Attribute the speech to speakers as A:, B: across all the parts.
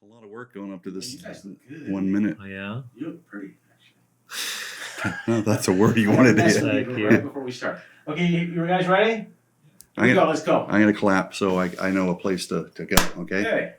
A: A lot of work going up to this
B: You guys look good.
A: 1 minute.
C: Oh, yeah.
B: You look pretty, actually.
A: That's a word you wanted to
B: That's
A: hit.
B: what we
C: Thank
B: do
C: you.
B: right before we start. Okay, you guys ready? Here
A: I'm
B: we go.
A: gonna,
B: Let's go.
A: I'm gonna clap so I know a place to go. Okay.
B: Okay.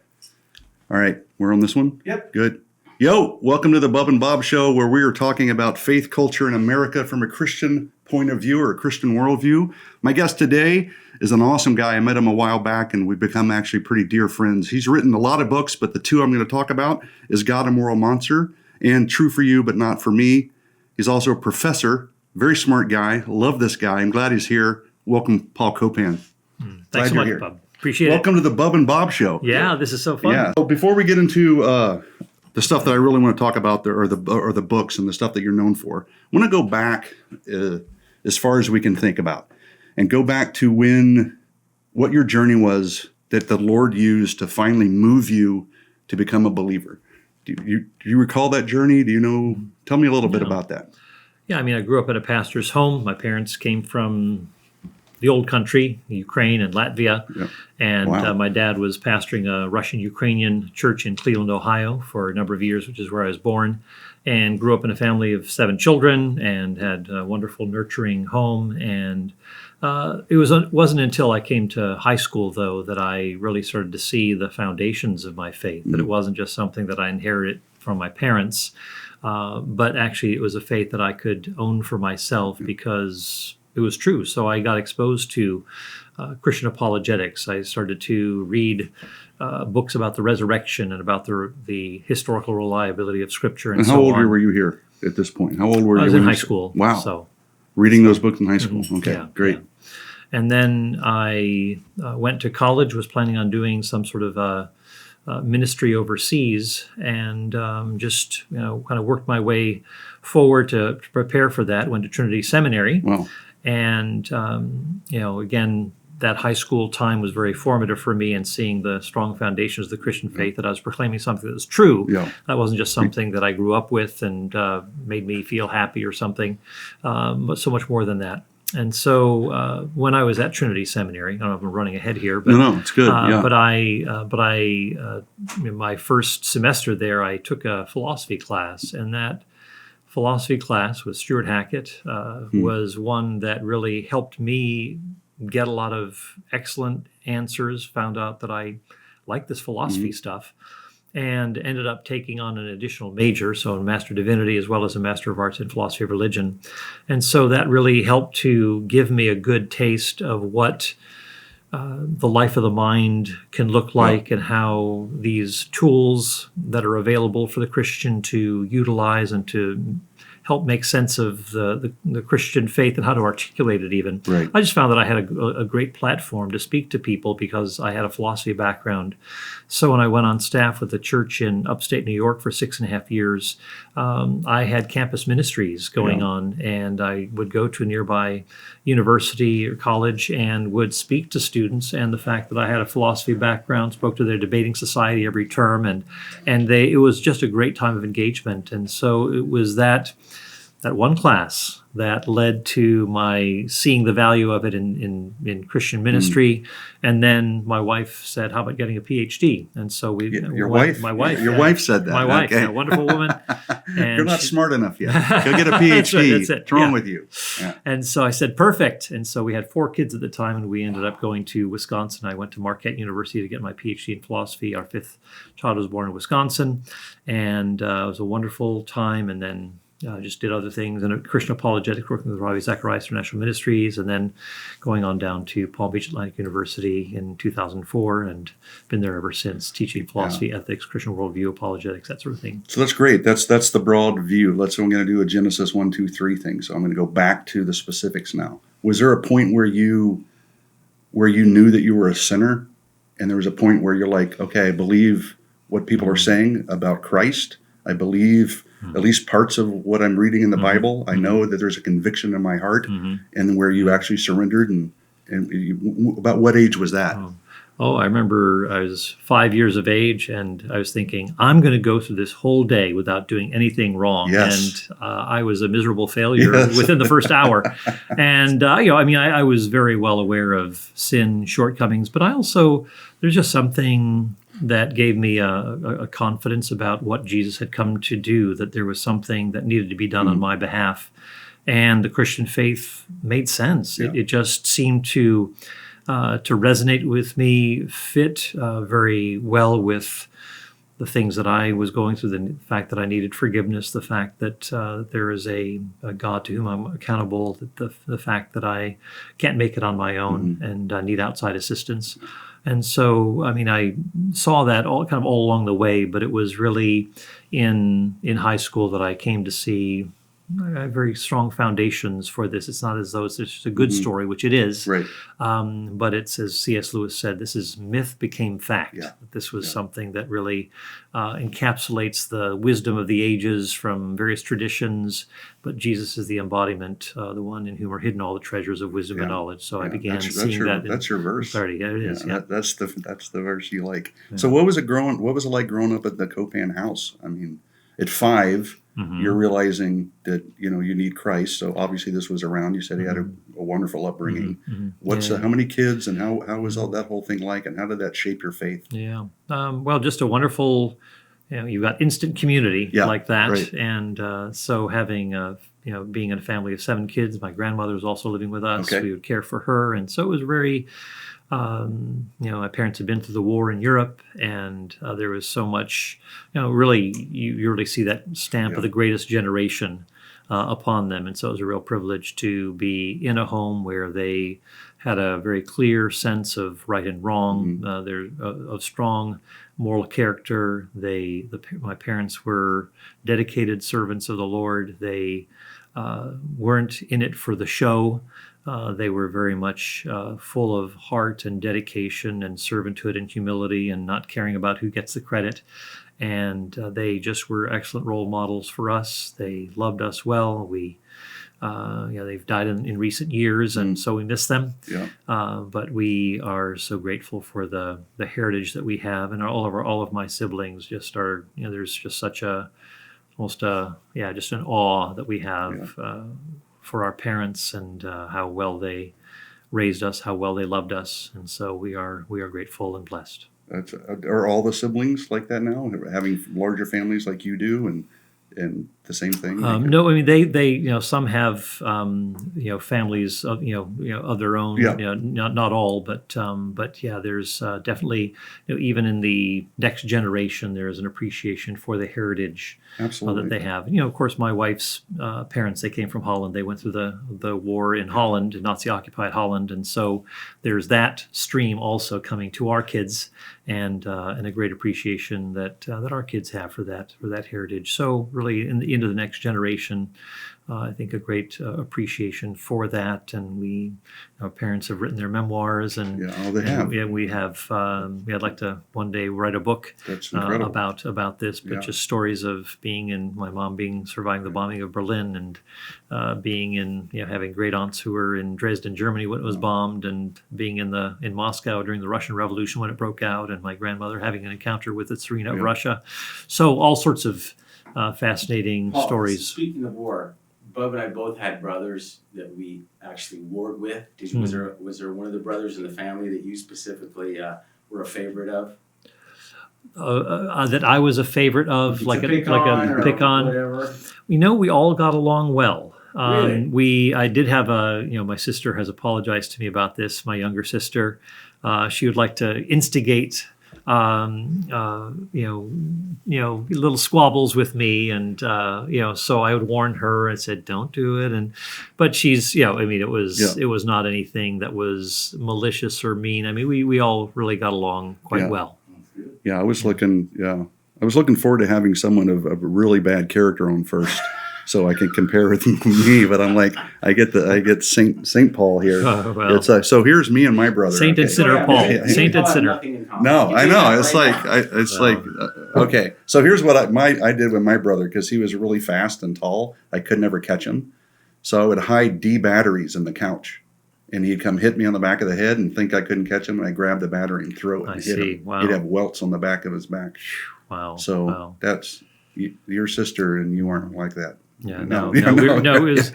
A: All right. We're on this one.
B: Yep.
A: Good. Yo, welcome to the Bub and Bob Show, where we are talking about faith culture in America from a Christian point of view or a Christian worldview. My guest today is an awesome guy. I met him a while back, and we've become actually pretty dear friends. He's written a lot of books, but the two I'm going to talk about is God, a Moral Monster and True for You, but Not for Me. He's also a professor, very smart guy. Love this guy. I'm glad he's here. Welcome, Paul Copan.
C: Thanks so much,
A: here.
C: Bub. Appreciate
A: Welcome to the Bub and Bob Show.
C: it. Yeah, this is so fun.
A: Yeah. So before we get into the stuff that I really want to talk about, or the books and the stuff that you're known for, I want to go back as far as we can think about, and go back to what your journey was that the Lord used to finally move you to become a believer. Do you recall that journey? Do you know? Tell me a little bit about that.
C: Yeah, I mean, I grew up in a pastor's home. My parents came from the old country, Ukraine and Latvia.
A: Yeah.
C: And
A: Wow.
C: my dad was pastoring a Russian-Ukrainian church in Cleveland, Ohio for a number of years, which is where I was born, and grew up in a family of 7 children and had a wonderful, nurturing home. And it wasn't until I came to high school, though, that I really started to see the foundations of my faith, that it wasn't just something that I inherited from my parents, but actually it was a faith that I could own for myself because it was true. So I got exposed to Christian apologetics. I started to read books about the resurrection and about the historical reliability of Scripture.
A: And
C: so
A: how old
C: on.
A: were you here at this point? How old were you?
C: I was
A: when
C: in
A: you
C: high school.
A: Wow.
C: So,
A: Reading those books in high school. Okay,
C: yeah,
A: great.
C: yeah. And then I went to college, was planning on doing some sort of ministry overseas, and just kind of worked my way forward to prepare for that. Went to Trinity Seminary.
A: Wow.
C: And, again, that high school time was very formative for me in seeing the strong foundations of the Christian faith, that I was proclaiming something that was true.
A: Yeah.
C: That wasn't just something that I grew up with and made me feel happy or something, but so much more than that. And so when I was at Trinity Seminary, I don't know if I'm running ahead here, but
A: No, it's good. Yeah.
C: But in my first semester there, I took a philosophy class, and that philosophy class with Stuart Hackett was one that really helped me get a lot of excellent answers, found out that I liked this philosophy stuff, and ended up taking on an additional major, so a Master of Divinity as well as a Master of Arts in Philosophy of Religion. And so that really helped to give me a good taste of what the life of the mind can look like, and how these tools that are available for the Christian to utilize and to help make sense of the Christian faith and how to articulate it even.
A: Right.
C: I just found that I had a great platform to speak to people because I had a philosophy background. So when I went on staff with the church in upstate New York for 6.5 years, I had campus ministries going on, and I would go to a nearby university or college and would speak to students. And the fact that I had a philosophy background, spoke to their debating society every term, and it was just a great time of engagement. And so it was that one class that led to my seeing the value of it in Christian ministry. And then my wife said, "How about getting a PhD?" And so we,
A: Your wife said that.
C: My wife,
A: Okay.
C: a wonderful woman. And
A: You're not smart enough yet. Go get a PhD.
C: That's it.
A: What's wrong
C: Yeah.
A: with you? Yeah.
C: And so I said, perfect. And so we had 4 kids at the time, and we ended up going to Wisconsin. I went to Marquette University to get my PhD in philosophy. Our 5th child was born in Wisconsin, and it was a wonderful time. And then just did other things, and a Christian apologetics, working with Ravi Zacharias International Ministries, and then going on down to Palm Beach Atlantic University in 2004, and been there ever since, teaching philosophy, ethics, Christian worldview, apologetics, that sort of thing.
A: So that's great. That's the broad view. I'm going to do a Genesis 1, 2, 3 thing. So I'm going to go back to the specifics now. Was there a point where you knew that you were a sinner, and there was a point where you're like, okay, I believe what people are saying about Christ. I believe at least parts of what I'm reading in the Bible. I know that there's a conviction in my heart, and where you actually surrendered. And about what age was that?
C: Oh, I remember I was 5 years of age, and I was thinking, I'm going to go through this whole day without doing anything wrong.
A: Yes.
C: And I was a miserable failure
A: Yes.
C: within the first hour. And, I was very well aware of sin, shortcomings, but there's just something that gave me a confidence about what Jesus had come to do, that there was something that needed to be done on my behalf. And the Christian faith made sense.
A: Yeah.
C: It just seemed to resonate with me, fit very well with the things that I was going through, the fact that I needed forgiveness, the fact that there is a God to whom I'm accountable, the fact that I can't make it on my own and need outside assistance. And so, I mean, I saw that all along the way, but it was really in high school that I came to see very strong foundations for this. It's not as though it's just a good story, which it is,
A: Right.
C: but it's, as C.S. Lewis said, this is myth became fact.
A: Yeah.
C: This was something that really encapsulates the wisdom of the ages from various traditions, but Jesus is the embodiment, the one in whom are hidden all the treasures of wisdom and knowledge. So I began seeing that.
A: That's your verse.
C: Yeah, it is. Yeah.
A: That's the verse you like. So what was it like growing up at the Copan house? I mean, at 5, you're realizing that you need Christ. So obviously this was around. You said he had a wonderful upbringing. What's how many kids and how was all that whole thing like, and how did that shape your faith?
C: Yeah. Well, just a wonderful. You've got instant community like that,
A: right.
C: And so having being in a family of 7 kids, my grandmother was also living with us.
A: Okay.
C: We would care for her, and so it was very. My parents had been through the war in Europe, and there was so much. Really, you really see that stamp of the greatest generation upon them, and so it was a real privilege to be in a home where they had a very clear sense of right and wrong. They're of strong moral character. My parents were dedicated servants of the Lord. They weren't in it for the show. They were very much full of heart and dedication and servanthood and humility and not caring about who gets the credit. And they just were excellent role models for us. They loved us well. They've died in recent years, and so we miss them.
A: Yeah.
C: But we are so grateful for the heritage that we have, and all of my siblings just are. There's just such just an awe that we have. For our parents and how well they raised us, how well they loved us, and so we are grateful and blessed.
A: Are all the siblings like that now, having larger families like you do, and the same thing?
C: No, I mean they some have families of of their own.
A: Yeah.
C: Not all, but yeah, there's definitely even in the next generation there is an appreciation for the heritage.
A: Absolutely.
C: That they have. Of course, my wife's parents, they came from Holland. They went through the war in Holland, Nazi-occupied Holland, and so there's that stream also coming to our kids, and a great appreciation that our kids have for that heritage. So really, into the next generation, I think a great appreciation for that, and our parents have written their memoirs, and
A: they have.
C: We have. I'd like to one day write a book about this, but just stories of my mom surviving the bombing of Berlin, and being in having great aunts who were in Dresden, Germany when it was bombed, and being in Moscow during the Russian Revolution when it broke out, and my grandmother having an encounter with the Tsarina of Russia. So all sorts of fascinating stories.
B: Speaking of war, Bub and I both had brothers that we actually warred with. Was there one of the brothers in the family that you specifically were a favorite of?
C: That I was a favorite of, like a pick on.
B: Whatever.
C: We all got along well.
B: Really?
C: I did have my sister has apologized to me about this. My younger sister, she would like to instigate little squabbles with me, and so I would warn her and said, "Don't do it." But she's, it was not anything that was malicious or mean. I mean, we all really got along quite well.
A: Yeah, I was looking forward to having someone of a really bad character on first, so I can compare with me. But I'm like, I get Saint Paul here.
C: Well.
A: It's so here's me and my brother.
C: Saint and sinner Paul. Saint and sinner.
A: No, I know. It's okay. So here's what I did with my brother, because he was really fast and tall. I could never catch him, so I would hide D batteries in the couch. And he'd come hit me on the back of the head and think I couldn't catch him, and I'd grab the battery and throw it and hit him.
C: Wow.
A: He'd have welts on the back of his back.
C: Wow.
A: So that's your sister, and you aren't like that.
C: Yeah, no, it was,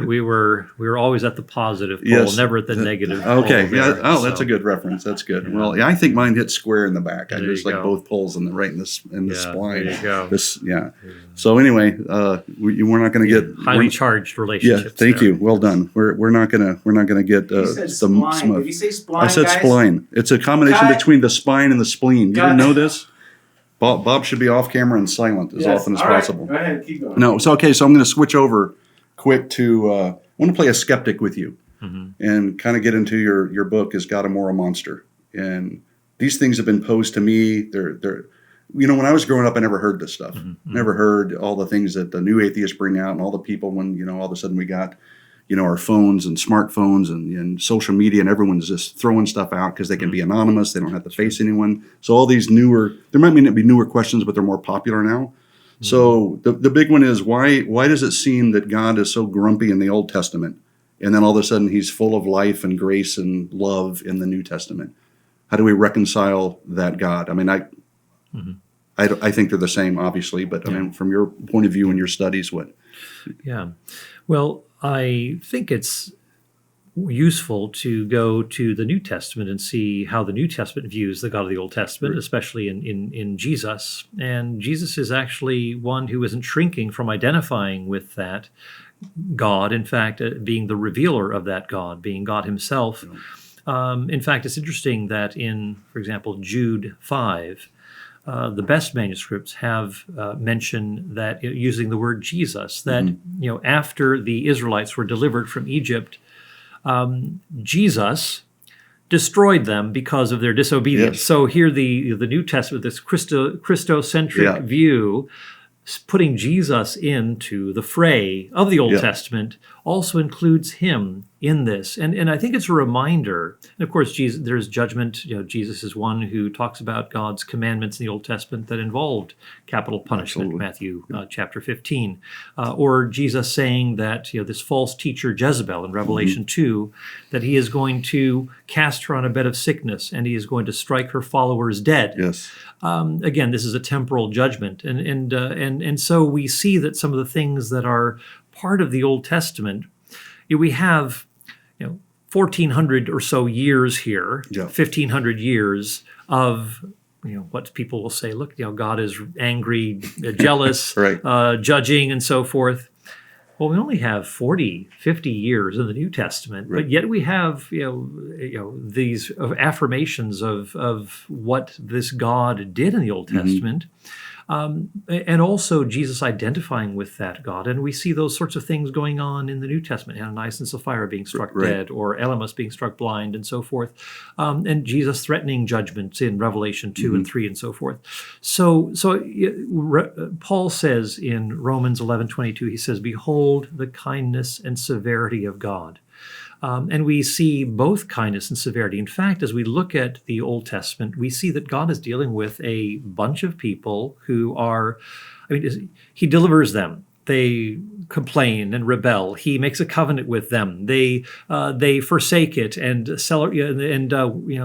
C: we were always at the positive pole,
A: Yes.
C: never at the negative
A: Okay,
C: pole.
A: yeah.
C: there,
A: Oh, that's
C: so,
A: a good reference. That's good.
C: Yeah.
A: Well, yeah, I think mine hit square in the back. I
C: There
A: just
C: you
A: like
C: go.
A: both poles in the
C: Yeah,
A: spline.
C: there you go.
A: Yeah. So anyway, we're not going to get
C: Highly charged
A: Yeah,
C: relationships.
A: thank
C: there.
A: you. Well done. We're not gonna get
B: You said spline. Did you say spline,
A: I said
B: guys?
A: spline. It's a combination
B: Cut.
A: between the spine and the spleen. You
B: Cut.
A: didn't know this? Bob should be off camera and silent as
B: Yes.
A: often as
B: All right.
A: possible.
B: Go ahead, keep going.
A: No, so okay. So I'm going to switch over quick to. I want to play a skeptic with you, and kind of get into your book. Is God a moral monster? And these things have been posed to me. They're when I was growing up, I never heard this stuff. Never heard all the things that the new atheists bring out, and all the people when all of a sudden we got our phones and smartphones and social media, and everyone's just throwing stuff out because they can be anonymous. They don't have to face anyone. So all these there might not be newer questions, but they're more popular now. So the big one is why does it seem that God is so grumpy in the Old Testament, and then all of a sudden he's full of life and grace and love in the New Testament? How do we reconcile that God? I mean, I think they're the same, obviously, but I mean, from your point of view and your studies, what?
C: Yeah. Well, I think it's useful to go to the New Testament and see how the New Testament views the God of the Old Testament, especially in Jesus. And Jesus is actually one who isn't shrinking from identifying with that God, in fact, being the revealer of that God, being God himself. In fact, it's interesting that in, for example, Jude 5, the best manuscripts have mentioned that using the word Jesus, that after the Israelites were delivered from Egypt, Jesus destroyed them because of their disobedience.
A: Yes.
C: So here the New Testament, this Christocentric view, putting Jesus into the fray of the Old Testament, also includes him in this. And I think it's a reminder. And of course, there's judgment. Jesus is one who talks about God's commandments in the Old Testament that involved capital punishment, Matthew chapter 15. Or Jesus saying that this false teacher Jezebel in Revelation 2, that he is going to cast her on a bed of sickness and he is going to strike her followers dead.
A: Yes.
C: Again, this is a temporal judgment, and so we see that some of the things that are part of the Old Testament, we have 1,400 or so years here, 1,500 years of what people will say. Look, God is angry, jealous, judging, and so forth. Well, we only have 40, 50 years in the New Testament, but yet we have these affirmations of what this God did in the Old Testament, and also Jesus identifying with that God. And we see those sorts of things going on in the New Testament: Ananias and Sapphira being struck dead, or Elymas being struck blind, and so forth, and Jesus threatening judgments in Revelation 2 and 3, and so forth. So Paul says in Romans 11:22, he says, "Behold the kindness and severity of God." And we see both kindness and severity. In fact, as we look at the Old Testament, we see that God is dealing with a bunch of people who are, he delivers them. They complain and rebel. He makes a covenant with them. They forsake it and sell it, and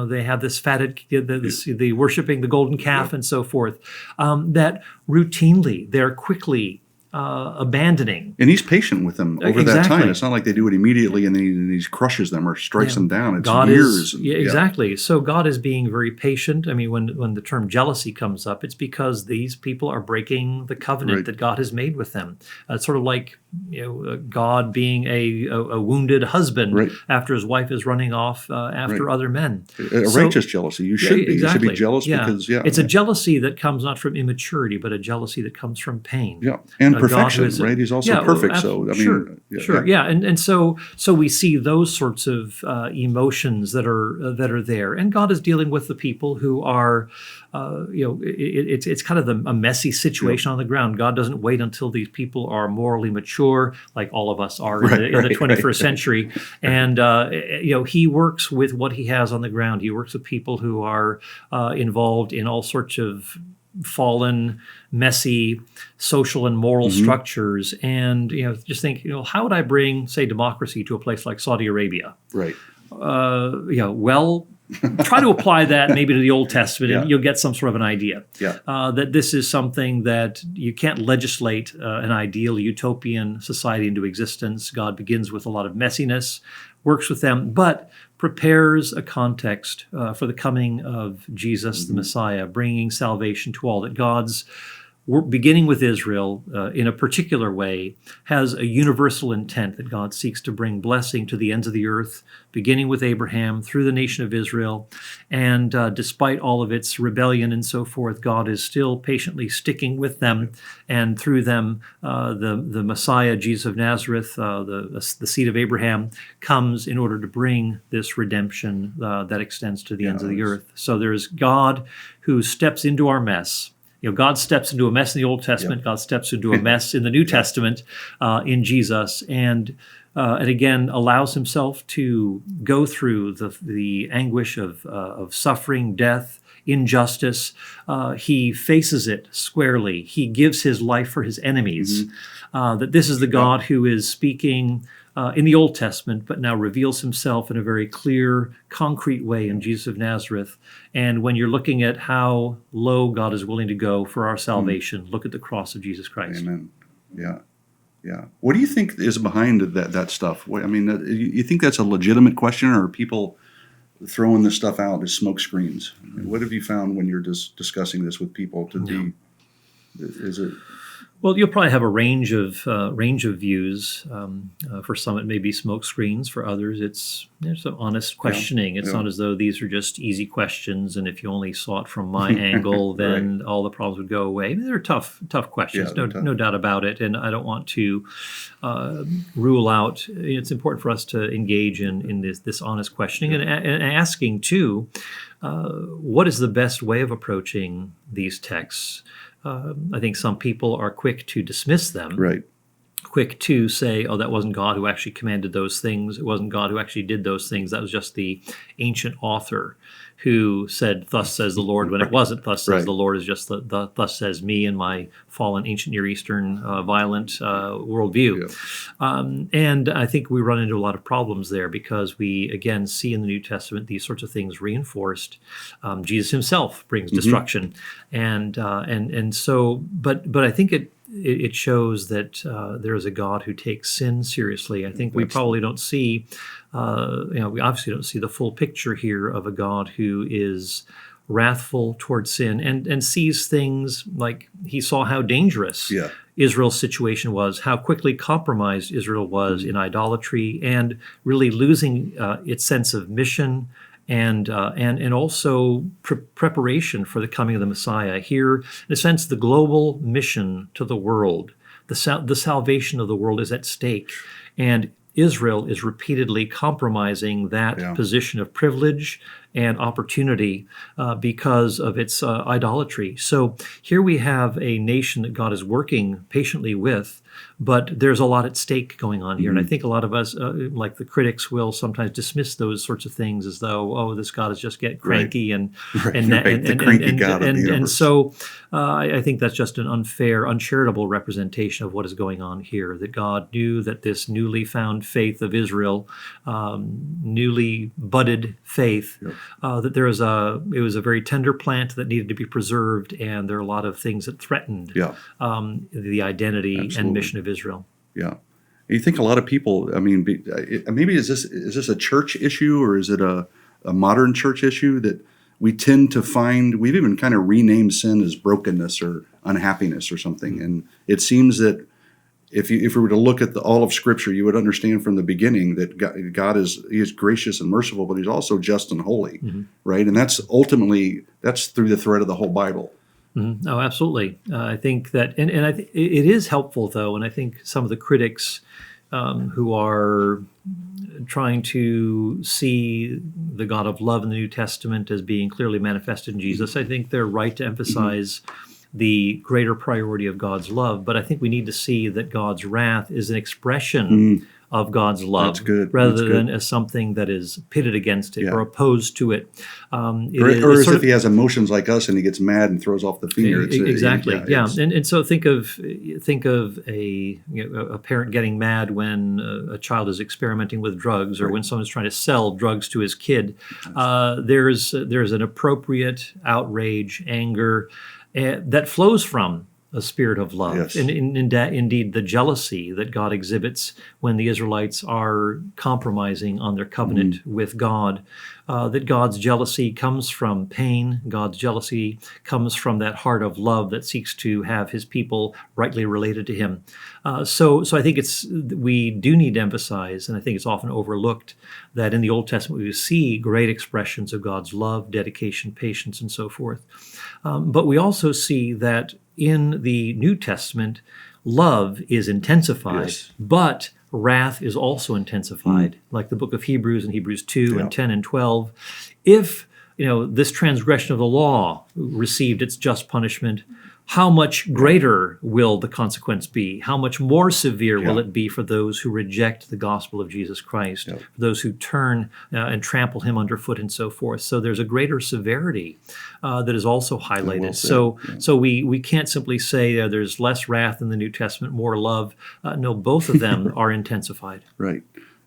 C: they have this fatted, the worshiping the golden calf and so forth. That routinely they're quickly abandoning.
A: And he's patient with them over that time. It's not like they do it immediately and then he crushes them or strikes them down. It's years.
C: Exactly. So God is being very patient. I mean, when the term jealousy comes up, it's because these people are breaking the covenant that God has made with them. It's sort of like God being a wounded husband after his wife is running off after other men.
A: A righteous jealousy. You should be. You should be jealous because it's
C: a jealousy that comes not from immaturity, but a jealousy that comes from pain.
A: Yeah, and perfection, right? He's also perfect. So
C: and so we see those sorts of emotions that are there, and God is dealing with the people who are, it's kind of a messy situation on the ground. God doesn't wait until these people are morally mature, like all of us are in the 21st century, and He works with what He has on the ground. He works with people who are involved in all sorts of fallen, messy social and moral structures, and just think, how would I bring, say, democracy to a place like Saudi Arabia?
A: Right.
C: Well, try to apply that maybe to the Old Testament,
A: Yeah.
C: and you'll get some sort of an idea.
A: Yeah.
C: That this is something that you can't legislate an ideal utopian society into existence. God begins with a lot of messiness, works with them, but prepares a context for the coming of Jesus, the Messiah, bringing salvation to all. That God's beginning with Israel in a particular way has a universal intent, that God seeks to bring blessing to the ends of the earth, beginning with Abraham through the nation of Israel. And despite all of its rebellion and so forth, God is still patiently sticking with them, and through them the Messiah, Jesus of Nazareth, the seed of Abraham, comes in order to bring this redemption that extends to the ends of the earth. So there's God who steps into our mess. God steps into a mess in the Old Testament. God steps into a mess in the New Testament in Jesus, and again allows himself to go through the anguish of suffering, death, injustice. He faces it squarely. He gives his life for his enemies. That this is the God who is speaking in the Old Testament, but now reveals himself in a very clear, concrete way in Jesus of Nazareth. And when you're looking at how low God is willing to go for our salvation, look at the cross of Jesus Christ.
A: Amen. Yeah. Yeah. What do you think is behind that stuff? I mean, you think that's a legitimate question, or are people throwing this stuff out as smoke screens? I mean, what have you found when you're discussing this with people to be? Is it?
C: Well, you'll probably have a range of views. For some, it may be smoke screens. For others, it's some honest questioning. It's not as though these are just easy questions, and if you only saw it from my angle, then all the problems would go away. I mean, they're tough questions, no doubt about it. And I don't want to rule out. It's important for us to engage in this honest questioning and asking too. What is the best way of approaching these texts? I think some people are quick to dismiss them, quick to say, oh, that wasn't God who actually commanded those things. It wasn't God who actually did those things. That was just the ancient author who said, thus says the Lord, when it wasn't thus says the Lord. Is just the thus says me and my fallen ancient Near Eastern violent worldview. And I think we run into a lot of problems there because we, again, see in the New Testament these sorts of things reinforced. Jesus himself brings destruction. And so, but I think it shows that there is a God who takes sin seriously. I think we probably don't see, we obviously don't see the full picture here of a God who is wrathful towards sin and sees things like he saw how dangerous Israel's situation was, how quickly compromised Israel was in idolatry and really losing its sense of mission and also preparation for the coming of the Messiah. Here, in a sense, the global mission to the world, the salvation of the world is at stake. And Israel is repeatedly compromising that position of privilege and opportunity because of its idolatry. So here we have a nation that God is working patiently with, but there's a lot at stake going on here. And I think a lot of us, like the critics, will sometimes dismiss those sorts of things as though, oh, this God is just getting cranky and so I think that's just an unfair, uncharitable representation of what is going on here, that God knew that this newly found faith of Israel, newly budded faith, that it was a very tender plant that needed to be preserved, and there are a lot of things that threatened the identity and mission of Israel.
A: Yeah. You think a lot of people, I mean, maybe is this a church issue, or is it a modern church issue that we tend to find? We've even kind of renamed sin as brokenness or unhappiness or something. And it seems that if we were to look at all of Scripture, you would understand from the beginning that God is gracious and merciful, but he's also just and holy, right? And that's ultimately, that's through the thread of the whole Bible.
C: Oh, absolutely. I think that, and I think it is helpful, though, and I think some of the critics who are trying to see the God of love in the New Testament as being clearly manifested in Jesus, I think they're right to emphasize the greater priority of God's love. But I think we need to see that God's wrath is an expression of God's love,
A: That's good.
C: rather
A: That's good.
C: than as something that is pitted against it
A: Yeah.
C: or opposed to it.
A: Or as if he has emotions like us and he gets mad and throws off the finger.
C: Exactly. Yeah.
A: It's-
C: And so think of a a parent getting mad when a child is experimenting with drugs, or
A: Right.
C: when someone's trying to sell drugs to his kid. There's an appropriate outrage, anger that flows from a spirit of love,
A: Yes.
C: and indeed the jealousy that God exhibits when the Israelites are compromising on their covenant with God. That God's jealousy comes from pain. God's jealousy comes from that heart of love that seeks to have his people rightly related to him. So I think we do need to emphasize, and I think it's often overlooked, that in the Old Testament we see great expressions of God's love, dedication, patience, and so forth. But we also see that in the New Testament, love is intensified,
A: Yes.
C: but wrath is also intensified, like the book of Hebrews and Hebrews 2
A: Yeah.
C: and 10 and 12. If this transgression of the law received its just punishment, how much greater will the consequence be? How much more severe will
A: Yeah.
C: it be for those who reject the gospel of Jesus Christ,
A: Yeah.
C: for those who turn and trample him underfoot and so forth? So there's a greater severity that is also highlighted.
A: Well said.
C: So we can't simply say there's less wrath in the New Testament, more love. No, both of them are intensified.
A: Right.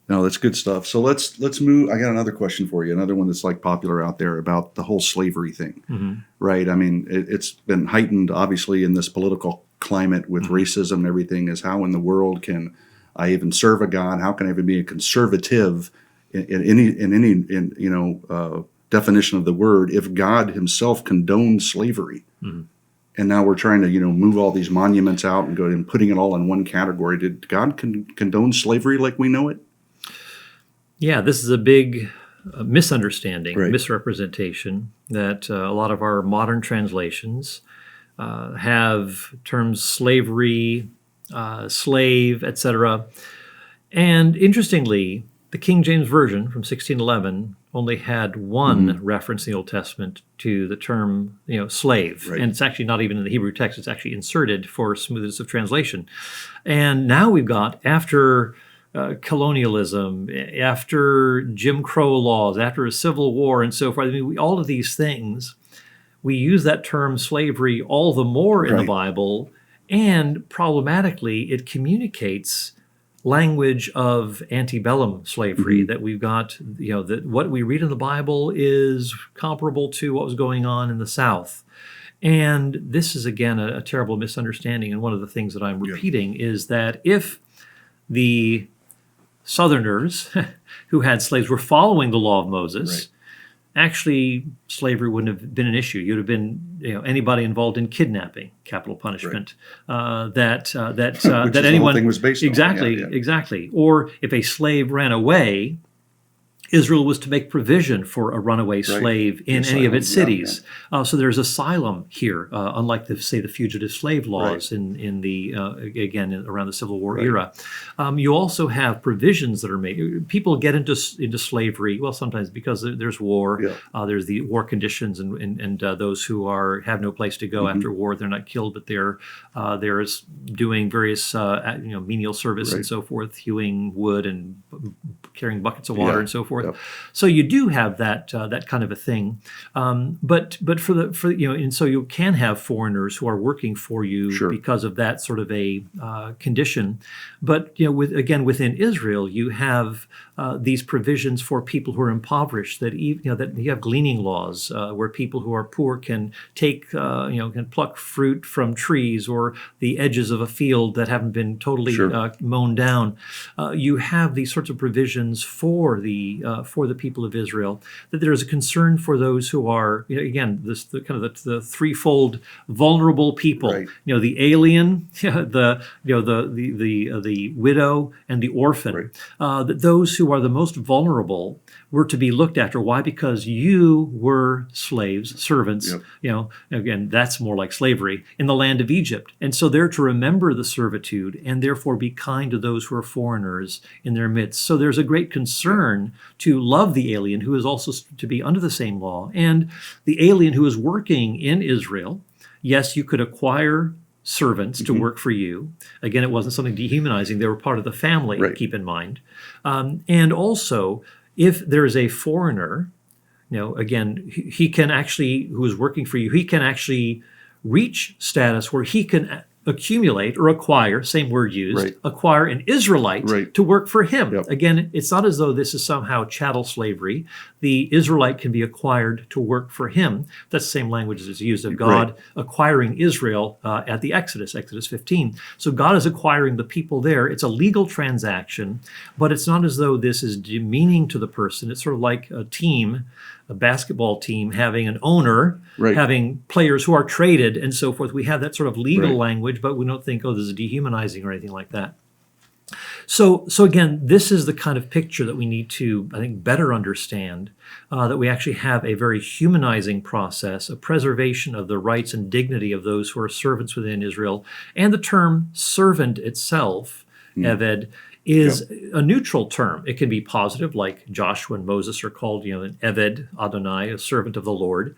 A: No, that's good stuff. So let's move. I got another question for you. Another one that's like popular out there about the whole slavery thing.
C: Mm-hmm.
A: Right. I mean, it's been heightened, obviously, in this political climate with racism and everything. Is how in the world can I even serve a God? How can I even be a conservative in any definition of the word if God Himself condoned slavery?
C: Mm-hmm.
A: And now we're trying to, move all these monuments out and go and putting it all in one category. Did God condone slavery like we know it?
C: Yeah, this is a big misunderstanding,
A: Right.
C: misrepresentation that a lot of our modern translations have terms slavery, slave, etc. And interestingly, the King James Version from 1611 only had one reference in the Old Testament to the term, slave.
A: Right.
C: And it's actually not even in the Hebrew text. It's actually inserted for smoothness of translation. And now we've got, after colonialism, after Jim Crow laws, after a civil war and so forth, I mean, all of these things, we use that term slavery all the more in the
A: Right.
C: Bible, and problematically, it communicates language of antebellum slavery, that we've got, that what we read in the Bible is comparable to what was going on in the South. And this is, again, a terrible misunderstanding. And one of the things that I'm repeating is that if the Southerners who had slaves were following the law of Moses, actually slavery wouldn't have been an issue. You'd have been, anybody involved in kidnapping, capital punishment. That
A: Which
C: that
A: is the
C: anyone
A: whole thing was based on.
C: exactly
A: Yeah.
C: exactly. Or if a slave ran away, Israel was to make provision for a runaway slave in any of its
A: Asylum,
C: cities. So there's asylum here, unlike the fugitive slave laws in the around the Civil War era. You also have provisions that are made. People get into slavery, well, sometimes because there's war. There's the war conditions, and those who have no place to go after war, they're not killed, but they're doing various menial service and so forth, hewing wood and carrying buckets of water and so forth. So you do have that kind of a thing, but and so you can have foreigners who are working for you because of that sort of a condition. But within Israel, you have these provisions for people who are impoverished. That that you have gleaning laws where people who are poor can take can pluck fruit from trees or the edges of a field that haven't been totally mown down. You have these sorts of provisions for the people of Israel, that there is a concern for those who are, the threefold vulnerable people. The alien, the widow, and the orphan. That those who are the most vulnerable were to be looked after. Why? Because you were slaves, servants. Again, that's more like slavery in the land of Egypt, and so they're to remember the servitude and therefore be kind to those who are foreigners in their midst. So there's a great concern to love the alien who is also to be under the same law, and the alien who is working in Israel. Yes, you could acquire servants to work for you. Again, it wasn't something dehumanizing. They were part of the family,
A: Right.
C: keep in mind. And also, if there is a foreigner, again, he can actually, who is working for you, he can actually reach status where he can accumulate or acquire, same word used,
A: Right.
C: acquire an Israelite
A: Right.
C: to work for him.
A: Yep.
C: Again, it's not as though this is somehow chattel slavery. The Israelite can be acquired to work for him. That's the same language as is used of God
A: Right.
C: acquiring Israel at the Exodus 15. So God is acquiring the people there. It's a legal transaction, but it's not as though this is demeaning to the person. It's sort of like a team, a basketball team having an owner,
A: Right.
C: having players who are traded and so forth. We have that sort of legal
A: Right.
C: language, but we don't think, oh, this is dehumanizing or anything like that. So again, this is the kind of picture that we need to, I think, better understand, that we actually have a very humanizing process, a preservation of the rights and dignity of those who are servants within Israel. And the term servant itself, Eved, is a neutral term. It can be positive, like Joshua and Moses are called, an Eved Adonai, a servant of the Lord.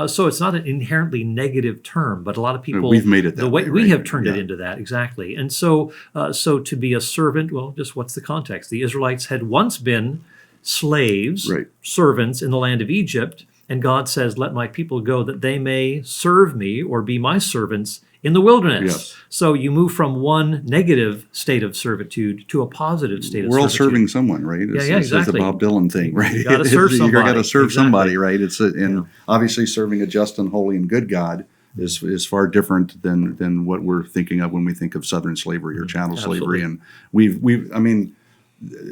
C: So it's not an inherently negative term, but a lot of people,
A: We've made it that
C: the way
A: way,
C: we
A: right?
C: have turned it
A: Yeah.
C: into that, exactly. And so to be a servant, well, just what's the context? The Israelites had once been slaves,
A: Right.
C: servants in the land of Egypt, and God says, let my people go that they may serve me or be my servants in the wilderness.
A: Yes.
C: So you move from one negative state of servitude to a positive state of
A: We're all
C: servitude.
A: serving someone, right? It's the
C: exactly.
A: Bob Dylan thing, right?
C: You gotta serve
A: You
C: somebody.
A: got to serve
C: Exactly.
A: somebody, right? And obviously serving a just and holy and good God is far different than what we're thinking of when we think of Southern slavery or chattel slavery. And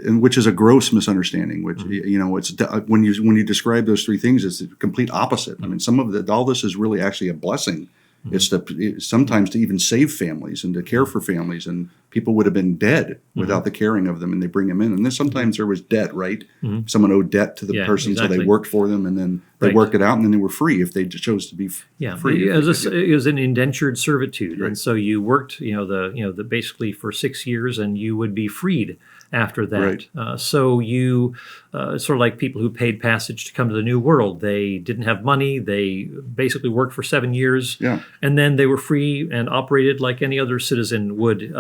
A: and which is a gross misunderstanding. Which it's when you describe those three things, it's the complete opposite. I mean, all this is really actually a blessing. It's sometimes to even save families and to care for families, and people would have been dead without the caring of them, and they bring them in. And then sometimes there was debt, right? Someone owed debt to the person, so
C: exactly.
A: they worked for them, and then they
C: Right.
A: worked it out, and then they were free if they chose to be free.
C: It was an indentured servitude,
A: Right.
C: and so you worked, the basically for 6 years, and you would be freed after that.
A: Right.
C: So you, sort of like people who paid passage to come to the New World. They didn't have money. They basically worked for 7 years,
A: Yeah.
C: and then they were free and operated like any other citizen would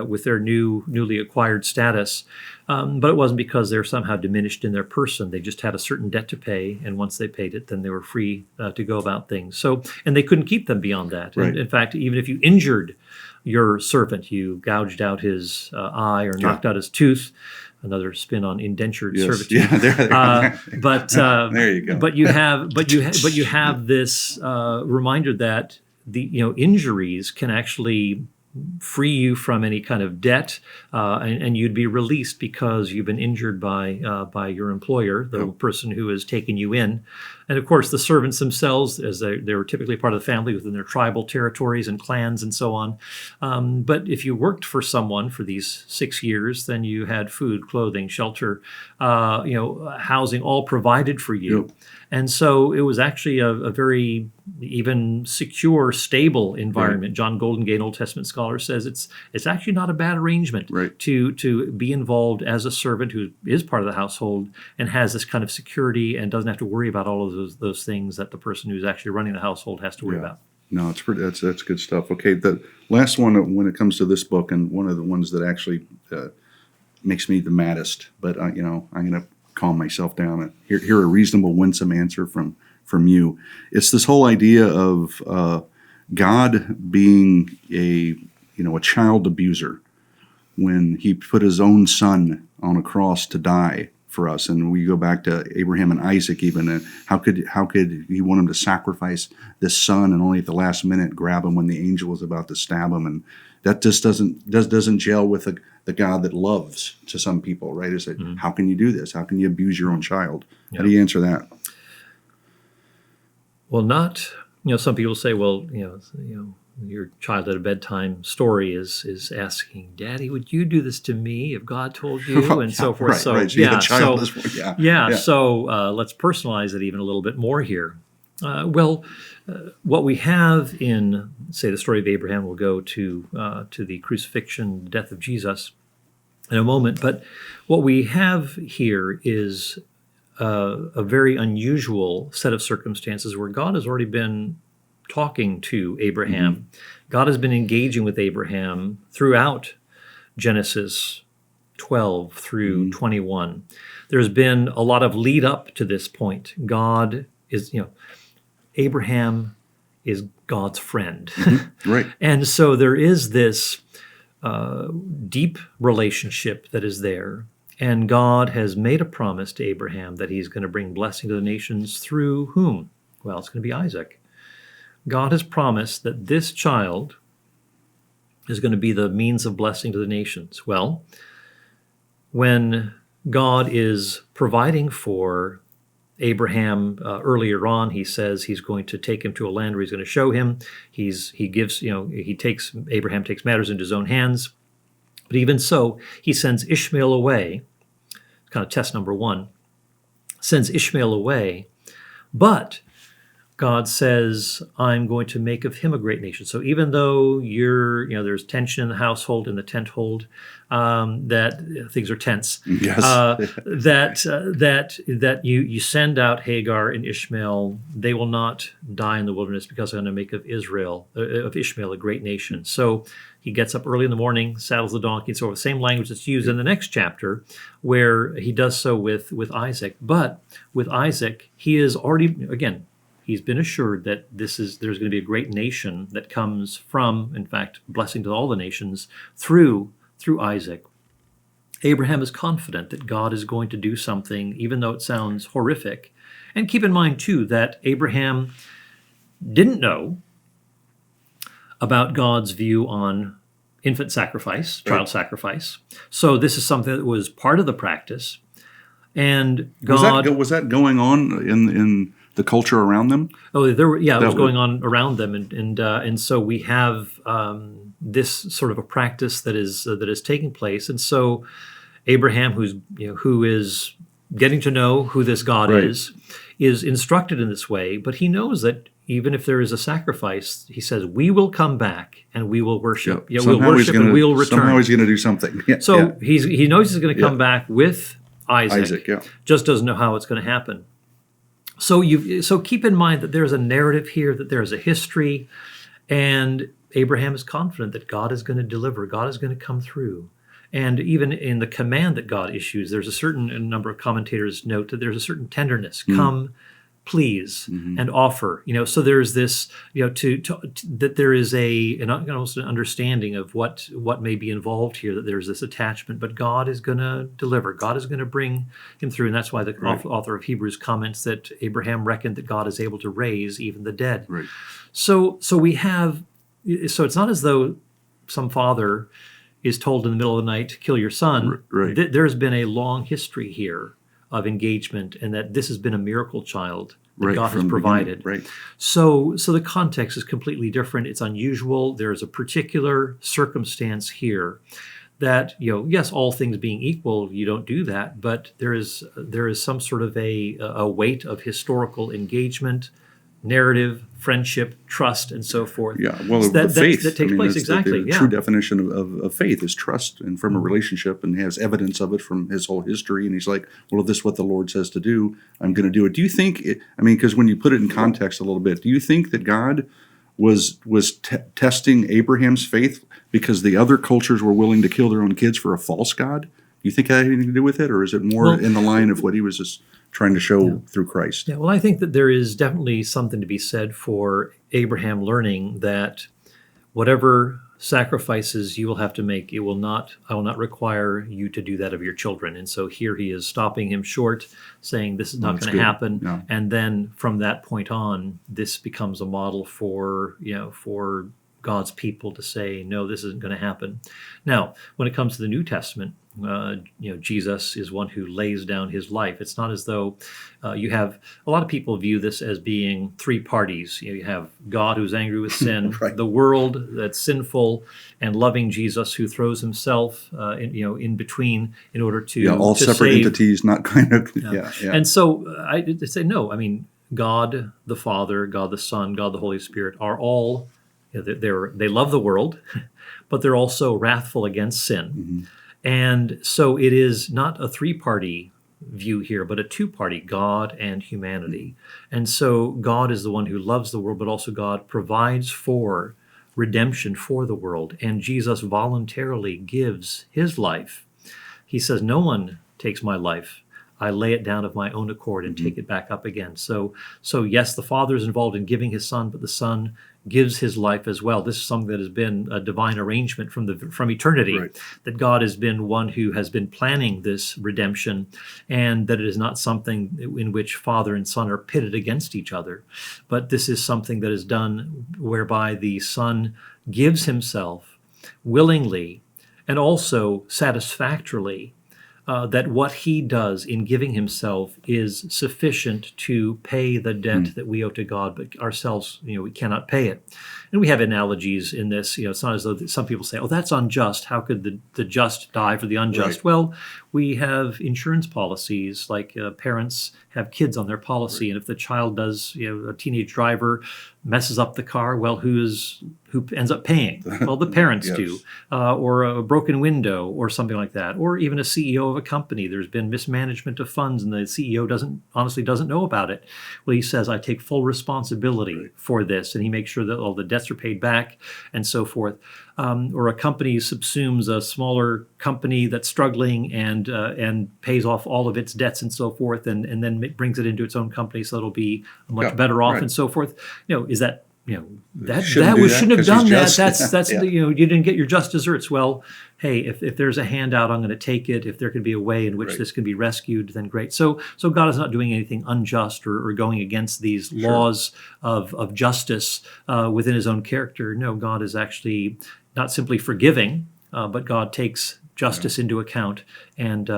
C: with their newly acquired status. But it wasn't because they're somehow diminished in their person. They just had a certain debt to pay, and once they paid it, then they were free to go about things. So, and they couldn't keep them beyond that.
A: Right.
C: In fact, even if you injured your servant, you gouged out his eye or knocked out his tooth. Another spin on indentured
A: Yes.
C: servitude.
A: Yeah, there.
C: But
A: There you go.
C: But you have this reminder that the injuries can actually free you from any kind of debt, and you'd be released because you've been injured by your employer, the person who has taken you in. And of course, the servants themselves, as they were typically part of the family within their tribal territories and clans and so on. But if you worked for someone for these 6 years, then you had food, clothing, shelter, housing, all provided for you.
A: Yep.
C: And so it was actually a very even secure, stable environment.
A: Right.
C: John Goldengate, Old Testament scholar, says it's actually not a bad arrangement
A: Right.
C: to be involved as a servant who is part of the household and has this kind of security and doesn't have to worry about all of those things that the person who's actually running the household has to worry about.
A: No, it's pretty. That's good stuff. Okay, the last one when it comes to this book, and one of the ones that actually makes me the maddest, but I'm going to calm myself down and hear a reasonable, winsome answer from you. It's this whole idea of God being a child abuser when He put His own Son on a cross to die for us. And we go back to Abraham and Isaac even, and how could He want him to sacrifice this son and only at the last minute grab him when the angel was about to stab him? And that just doesn't gel with the God that loves to some people, right? Is that how can you do this? How can you abuse your own child?
C: Yeah.
A: How do you answer that?
C: Well, not, some people say, well, your child at a bedtime story is asking, Daddy, would you do this to me if God told you? And so forth.
A: Right,
C: so,
A: right. So you have a child
C: so,
A: this way. Yeah.
C: So let's personalize it even a little bit more here. What we have in, say, the story of Abraham, we'll go to the crucifixion, death of Jesus in a moment. But what we have here is a very unusual set of circumstances where God has already been talking to Abraham. God has been engaging with Abraham throughout Genesis 12 through 21. There's been a lot of lead up to this point. God is, Abraham is God's friend.
A: Right.
C: And so there is this deep relationship that is there. And God has made a promise to Abraham that he's going to bring blessing to the nations through whom? Well, it's going to be Isaac. God has promised that this child is going to be the means of blessing to the nations. Well, when God is providing for Abraham earlier on, he says he's going to take him to a land where he's going to show him. Abraham takes matters into his own hands. But even so, he sends Ishmael away. Kind of test number one. Sends Ishmael away, but God says, I'm going to make of him a great nation. So even though there's tension in the household, in the tent hold, that things are tense.
A: Yes.
C: That you send out Hagar and Ishmael, they will not die in the wilderness because I'm going to make of Ishmael a great nation. So he gets up early in the morning, saddles the donkey, and so the same language that's used in the next chapter, where he does so with Isaac. But with Isaac, he is already, again, he's been assured that there's going to be a great nation that comes from, in fact, blessing to all the nations through Isaac. Abraham is confident that God is going to do something, even though it sounds horrific. And keep in mind, too, that Abraham didn't know about God's view on infant sacrifice, child sacrifice. So this is something that was part of the practice. And God...
A: Was that going on in the culture around them?
C: Oh, it was going on around them, and so we have this sort of a practice that is taking place, and so Abraham, who is getting to know who this God is instructed in this way, but he knows that even if there is a sacrifice, he says, we will come back and we will worship.
A: Yeah,
C: we'll worship and we'll return.
A: Somehow he's going to do something. Yeah,
C: so he knows he's going to come back with Isaac. Just doesn't know how it's going to happen. So keep in mind that there's a narrative here, that there's a history, and Abraham is confident that God is going to deliver, God is going to come through. And even in the command that God issues, there's a number of commentators note that there's a certain tenderness. Come, please, and offer. So there's this, that there is almost an understanding of what may be involved here, that there's this attachment, but God is going to deliver. God is going to bring him through. And that's why the author of Hebrews comments that Abraham reckoned that God is able to raise even the dead.
A: Right.
C: So it's not as though some father is told in the middle of the night, kill your son.
A: Right.
C: There's been a long history here of engagement, and that this has been a miracle child that God has provided.
A: Right.
C: So the context is completely different. It's unusual. There's a particular circumstance here that, yes, all things being equal, you don't do that, but there is some sort of a weight of historical engagement, narrative, friendship, trust, and so forth.
A: Yeah, well, faith.
C: That takes place, exactly.
A: The true definition of faith is trust, and from a relationship, and he has evidence of it from his whole history. And he's like, well, if this is what the Lord says to do, I'm going to do it. Do you think, because when you put it in context a little bit, do you think that God was testing Abraham's faith because the other cultures were willing to kill their own kids for a false God? Do you think that had anything to do with it, or is it more in the line of what he was just trying to show through Christ?
C: Yeah, well, I think that there is definitely something to be said for Abraham learning that whatever sacrifices you will have to make, I will not require you to do that of your children. And so here he is stopping him short, saying this is not going to happen.
A: No.
C: And then from that point on, this becomes a model for God's people to say, no, this isn't going to happen. Now, when it comes to the New Testament, Jesus is one who lays down his life. It's not as though you have a lot of people view this as being three parties. You have God who's angry with sin, the world that's sinful, and loving Jesus who throws himself in between in order to
A: all
C: to
A: separate
C: save.
A: entities, not kind of
C: And so I say no. I mean, God the Father, God the Son, God the Holy Spirit are all they love the world, but they're also wrathful against sin. And so it is not a three-party view here, but a two-party, God and humanity. And so God is the one who loves the world, but also God provides for redemption for the world. And Jesus voluntarily gives his life. He says, no one takes my life. I lay it down of my own accord and take it back up again. So yes, the Father is involved in giving his Son, but the Son gives his life as well. This is something that has been a divine arrangement from eternity,
A: Right.
C: that God has been one who has been planning this redemption, and that it is not something in which Father and Son are pitted against each other, but this is something that is done whereby the Son gives himself willingly and also satisfactorily, that what he does in giving himself is sufficient to pay the debt that we owe to God, but ourselves, we cannot pay it. And we have analogies in this. It's not as though some people say, oh, that's unjust. How could the just die for the unjust?
A: Right.
C: Well, we have insurance policies, like parents have kids on their policy, and if the child does, a teenage driver messes up the car, well, who ends up paying? Well, the parents
A: Yes.
C: do, or a broken window or something like that, or even a CEO of a company. There's been mismanagement of funds and the CEO doesn't know about it. Well, he says, I take full responsibility for this, and he makes sure that all the debts are paid back and so forth. Or a company subsumes a smaller company that's struggling and pays off all of its debts and so forth, and then brings it into its own company, so it'll be much better off,
A: right.
C: and so forth. Is that that
A: Shouldn't do that
C: shouldn't have
A: 'cause
C: done
A: he's
C: that.
A: just-
C: That's
A: Yeah.
C: you didn't get your just desserts. Well, hey, if there's a handout, I'm going to take it. If there could be a way in which
A: Right.
C: this can be rescued, then great. So God is not doing anything unjust or going against these laws of justice within his own character. No, God is actually not simply forgiving, but God takes justice into account, and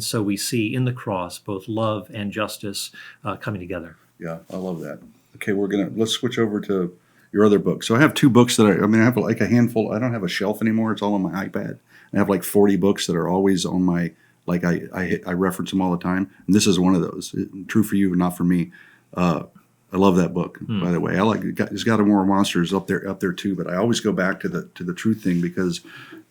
C: so we see in the cross both love and justice coming together.
A: Yeah, I love that. Okay, let's switch over to your other book. So I have two books that I have like a handful. I don't have a shelf anymore. It's all on my iPad. I have like 40 books that are always on my, like I reference them all the time. And this is one of those. True for you, not for me. I love that book, by the way. It's got more monsters up there too. But I always go back to the truth thing, because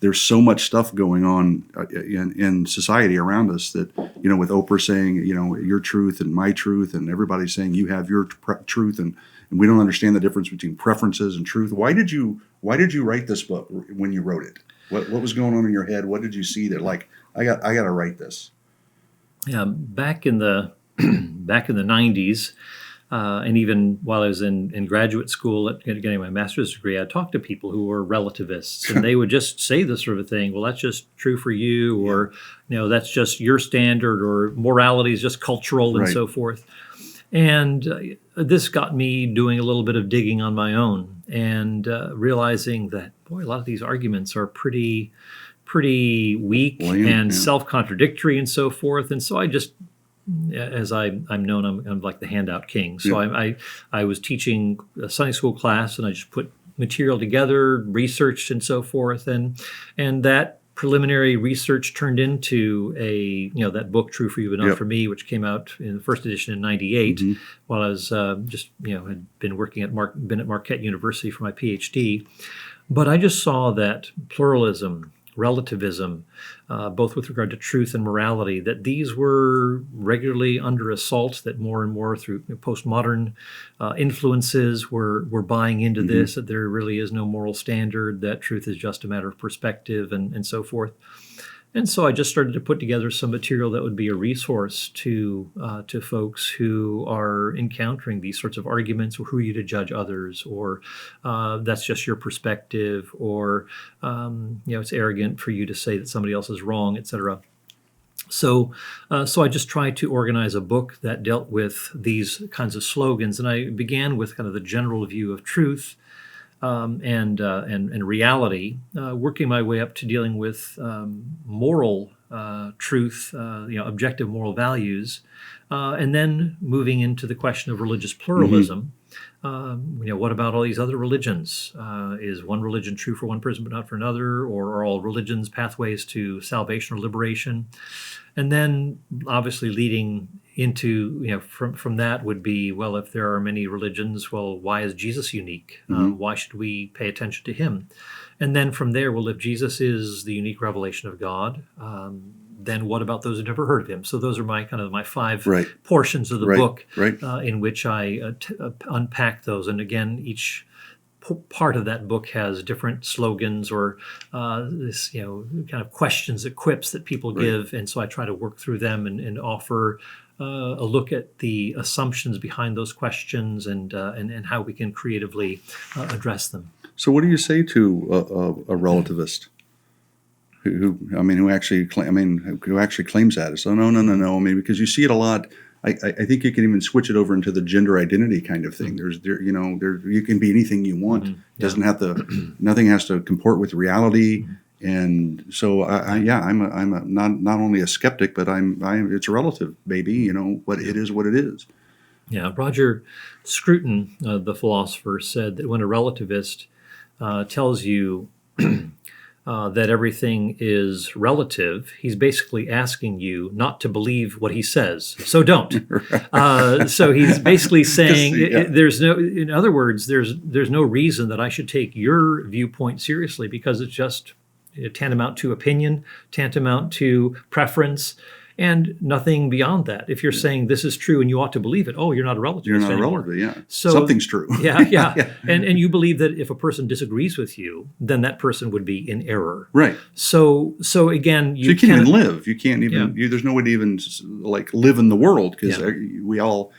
A: there's so much stuff going on in society around us that, with Oprah saying, your truth and my truth, and everybody saying you have your truth, and we don't understand the difference between preferences and truth. Why did you write this book when you wrote it? What was going on in your head? What did you see that I got to write this?
C: Yeah, back in the 90s. And even while I was in graduate school getting my master's degree, I talked to people who were relativists, and they would just say this sort of thing. Well, that's just true for you, or that's just your standard, or morality is just cultural, and
A: Right.
C: so forth. And this got me doing a little bit of digging on my own, and realizing that, boy, a lot of these arguments are pretty weak and self-contradictory and so forth. And so I just, as I'm known, I'm like the handout king. So I was teaching a Sunday school class, and I just put material together, researched and so forth, and that preliminary research turned into that book, True for You but Not for Me, which came out in the first edition in '98, while I was had been working at Marquette University for my PhD. But I just saw that pluralism, relativism, both with regard to truth and morality, that these were regularly under assault, that more and more through postmodern influences were buying into this, that there really is no moral standard, that truth is just a matter of perspective, and so forth. And so I just started to put together some material that would be a resource to folks who are encountering these sorts of arguments, or who are you to judge others, or that's just your perspective, or it's arrogant for you to say that somebody else is wrong, etc. So I just tried to organize a book that dealt with these kinds of slogans, and I began with kind of the general view of truth and reality, working my way up to dealing with moral truth, objective moral values, and then moving into the question of religious pluralism. What about all these other religions? Is one religion true for one person but not for another, or are all religions pathways to salvation or liberation? And then, obviously, leading into from that would be, well, if there are many religions, well, why is Jesus unique? Why should we pay attention to him? And then from there, well, if Jesus is the unique revelation of God, then what about those who never heard of him? So those are my five
A: Right.
C: portions of the
A: Right.
C: book
A: Right.
C: in which I unpack those. And again, each part of that book has different slogans or this, kind of questions, quips that people give, and so I try to work through them and offer a look at the assumptions behind those questions and how we can creatively address them.
A: So, what do you say to a relativist who actually claims that? So, no. I mean, because you see it a lot. I think you can even switch it over into the gender identity kind of thing. You can be anything you want.
C: Mm-hmm.
A: Doesn't have to. Nothing has to comport with reality. And so, I'm not only a skeptic, but it's a relative, baby. What it is, what it is.
C: Yeah, Roger Scruton, the philosopher, said that when a relativist tells you that everything is relative, he's basically asking you not to believe what he says. So don't. So he's basically saying, in other words, there's no reason that I should take your viewpoint seriously because it's just tantamount to opinion, tantamount to preference, and nothing beyond that. If you're saying this is true and you ought to believe it, you're not a relativist
A: You're not
C: anymore.
A: a relativist, yeah.
C: So,
A: something's true.
C: Yeah. And you believe that if a person disagrees with you, then that person would be in error.
A: Right.
C: So again,
A: you can't even live. You can't even. There's no way to even live in the world because we all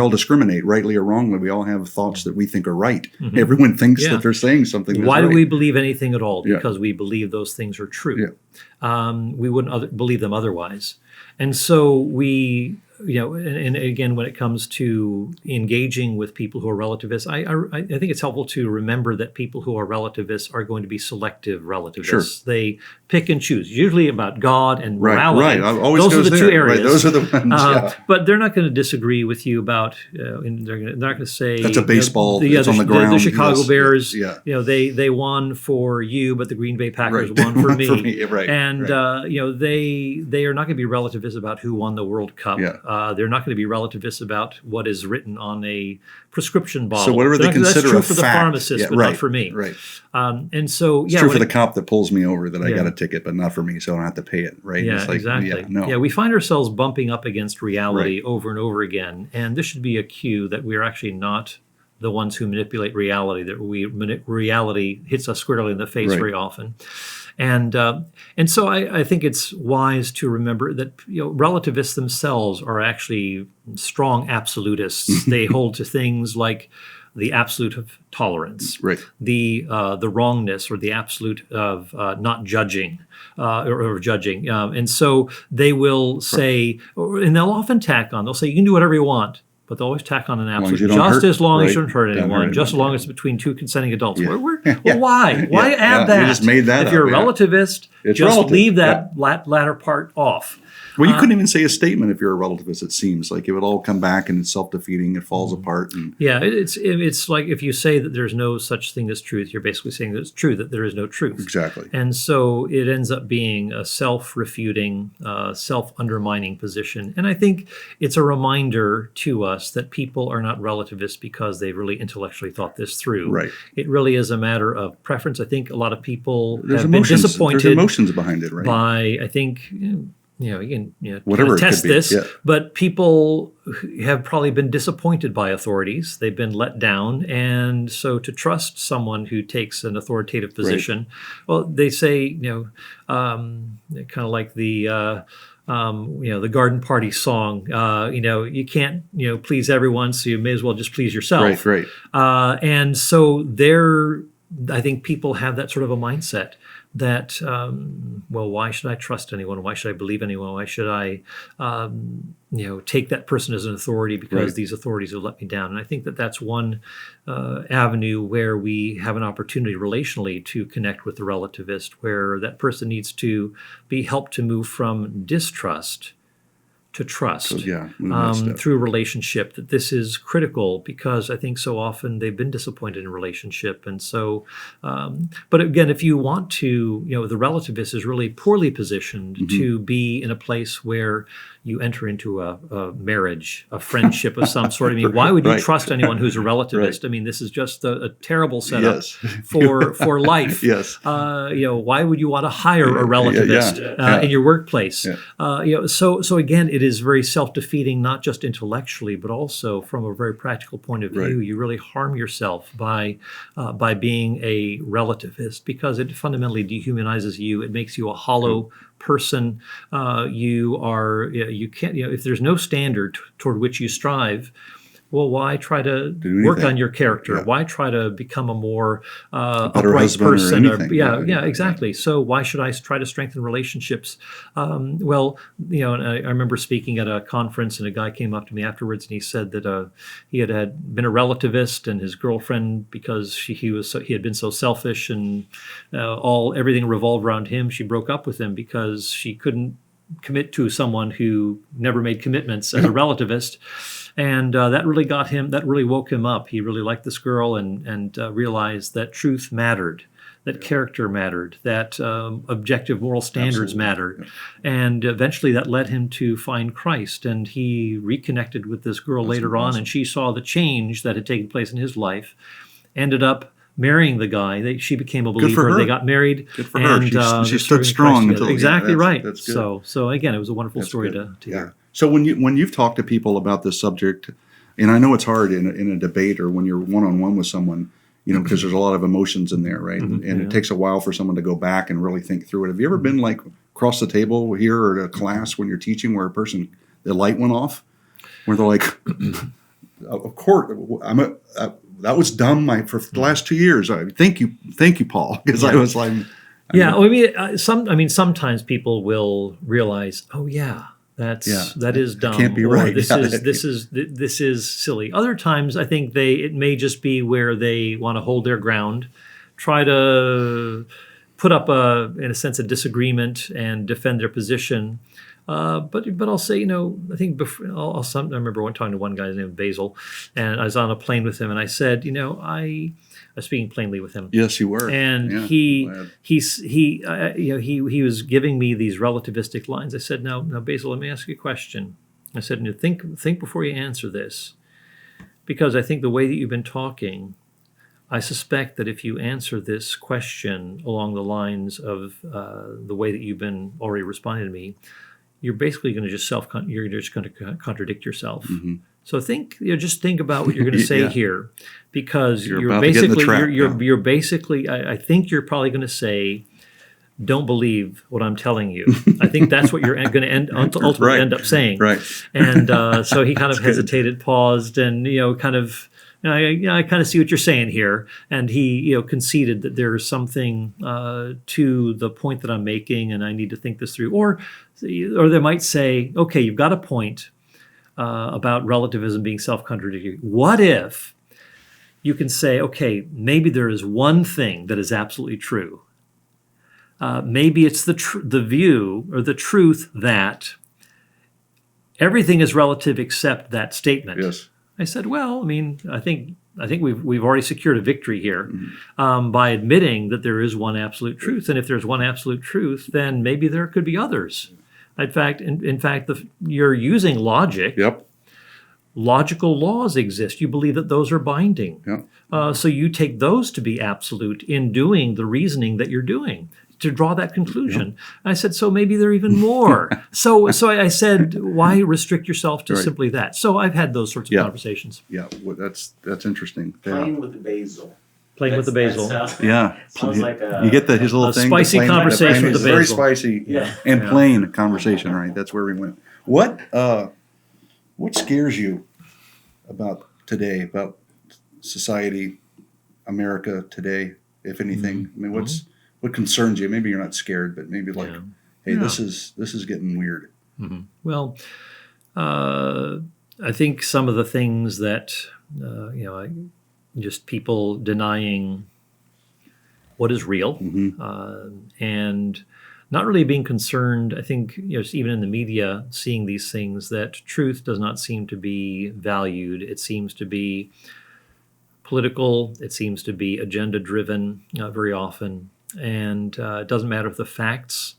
A: discriminate, rightly or wrongly. We all have thoughts that we think are right. Mm-hmm. Everyone thinks that they're saying something. That's
C: Why
A: right.
C: do we believe anything at all? Because we believe those things are true.
A: Yeah.
C: We wouldn't believe them otherwise. And so we, and again, when it comes to engaging with people who are relativists, I think it's helpful to remember that people who are relativists are going to be selective relativists. Sure. They pick and choose, usually about God and morality.
A: Right. Always
C: those are the two areas.
A: Right. Those are the ones.
C: But they're not going to disagree with you about. They're not going to say
A: that's a baseball. It's on the
C: The
A: ground.
C: Chicago Bears.
A: Yeah.
C: They won for you, but the Green Bay Packers won for me.
A: For me. Right.
C: And they are not going to be relativists about who won the World Cup.
A: Yeah.
C: They're not going to be relativists about what is written on a prescription bottle.
A: So whatever they consider
C: that's true
A: a
C: for the
A: fact.
C: pharmacist, but not for me.
A: Right.
C: And so,
A: it's true for the cop that pulls me over that I got a ticket, but not for me, so I don't have to pay it. Right.
C: Yeah,
A: it's like,
C: exactly. We find ourselves bumping up against reality over and over again, and this should be a cue that we're actually not the ones who manipulate reality. That reality hits us squarely in the face very often. And so I think it's wise to remember that relativists themselves are actually strong absolutists. They hold to things like the absolute of tolerance, the wrongness or the absolute of not judging or judging. And so they will say, and they'll often tack on. They'll say you can do whatever you want. But they always tack on an absolute, just as long as you don't hurt anyone, just as long as it's between two consenting adults.
A: Yeah.
C: Why? Why add that?
A: You just made that
C: if you're a relativist, just leave that latter part off.
A: Well, you couldn't even say a statement if you're a relativist, it seems. Like it would all come back and it's self-defeating, it falls apart. And
C: it's like if you say that there's no such thing as truth, you're basically saying that it's true, that there is no truth.
A: Exactly.
C: And so it ends up being a self-refuting, self-undermining position. And I think it's a reminder to us that people are not relativists because they really intellectually thought this through.
A: Right.
C: It really is a matter of preference. I think a lot of people
A: been
C: disappointed.
A: There's emotions behind it, right?
C: By, I think... you can
A: whatever
C: test this,
A: yeah.
C: But people have probably been disappointed by authorities. They've been let down. And so to trust someone who takes an authoritative position, well, they say, kind of like the Garden Party song, you can't, please everyone, so you may as well just please yourself.
A: Right.
C: And so I think people have that sort of a mindset that, why should I trust anyone? Why should I believe anyone? Why should I, take that person as an authority because these authorities have let me down? And I think that that's one avenue where we have an opportunity relationally to connect with the relativist, where that person needs to be helped to move from distrust to trust through relationship, that this is critical because I think so often they've been disappointed in relationship. And so, but again, if you want to, the relativist is really poorly positioned to be in a place where you enter into a marriage, a friendship of some sort. I mean, why would you
A: Right.
C: trust anyone who's a relativist?
A: Right.
C: I mean, this is just a terrible setup
A: Yes.
C: for life.
A: Yes.
C: Why would you want to hire a relativist
A: Yeah.
C: in your workplace?
A: Yeah.
C: So again, it is very self-defeating, not just intellectually, but also from a very practical point of view.
A: Right.
C: You really harm yourself by being a relativist, because it fundamentally dehumanizes you. It makes you a hollow person. You can't, if there's no standard toward which you strive, well, why try to work on your character?
A: Yeah.
C: Why try to become a more
A: better
C: upright
A: husband or
C: person?
A: anything.
C: Yeah, exactly. So why should I try to strengthen relationships? And I remember speaking at a conference, and a guy came up to me afterwards, and he said that he had been a relativist, and his girlfriend, because he had been so selfish, and everything revolved around him, she broke up with him because she couldn't commit to someone who never made commitments as a relativist. And that really woke him up. He really liked this girl, and realized that truth mattered, that character mattered, that objective moral standards mattered. And eventually that led him to find Christ. And he reconnected with this girl later on, and she saw the change that had taken place in his life, ended up marrying the guy. She became a believer. They got married.
A: Good for her. She stood strong.
C: Exactly right.
A: That's good.
C: So again, it was a wonderful story to hear.
A: So when you've talked to people about this subject, and I know it's hard in a debate or when you're one-on-one with someone, because there's a lot of emotions in there, right? And it takes a while for someone to go back and really think through it. Have you ever been like across the table here or at a class when you're teaching where the light went off, where they're like, of course, that was dumb for the last 2 years. Thank you, Paul, because I was like,
C: sometimes people will realize, oh yeah, that is dumb.
A: Can't be right.
C: This is silly. Other times, I think it may just be where they want to hold their ground, try to put up in a sense, a disagreement and defend their position. But I'll say, I think I remember talking to one guy named Basil, and I was on a plane with him, and I said, I was speaking plainly with him.
A: Yes, you were.
C: And he was giving me these relativistic lines. I said, now Basil, let me ask you a question. I said, think before you answer this, because I think the way that you've been talking, I suspect that if you answer this question along the lines of the way that you've been already responding to me, you're basically going to you're just going to contradict yourself. Mm-hmm. So just think about what you're going to say here, because you're basically, I think you're probably going to say, don't believe what I'm telling you. I think that's what you're going to ultimately end up saying.
A: Right.
C: And so he kind of hesitated, paused, and I kind of see what you're saying here, and he conceded that there is something to the point that I'm making, and I need to think this through. Or they might say, okay, you've got a point about relativism being self-contradictory. What if you can say, okay, maybe there is one thing that is absolutely true. Maybe it's the view or the truth that everything is relative except that statement.
A: Yes.
C: I said, well, I think we've already secured a victory here by admitting that there is one absolute truth, and if there's one absolute truth, then maybe there could be others. In fact, you're using logic.
A: Yep.
C: Logical laws exist. You believe that those are binding.
A: Yep.
C: So you take those to be absolute in doing the reasoning that you're doing to draw that conclusion. Yep. I said, so maybe there are even more. so I said, why restrict yourself to simply that? So I've had those sorts of conversations.
A: Yeah, well, that's interesting.
B: Playing with the basil.
C: With the basil.
B: Sounds like
A: you get his little thing.
C: Spicy conversation with the basil.
A: Very spicy and plain conversation, right? That's where we went. What scares you about today, about society, America today, if anything?
C: Mm-hmm.
A: What concerns you? Maybe you're not scared, but maybe hey, this is getting weird.
C: Mm-hmm. Well, I think some of the things that just people denying what is real, and not really being concerned. I think even in the media, seeing these things, that truth does not seem to be valued. It seems to be political. It seems to be agenda driven very often. And it doesn't matter if the facts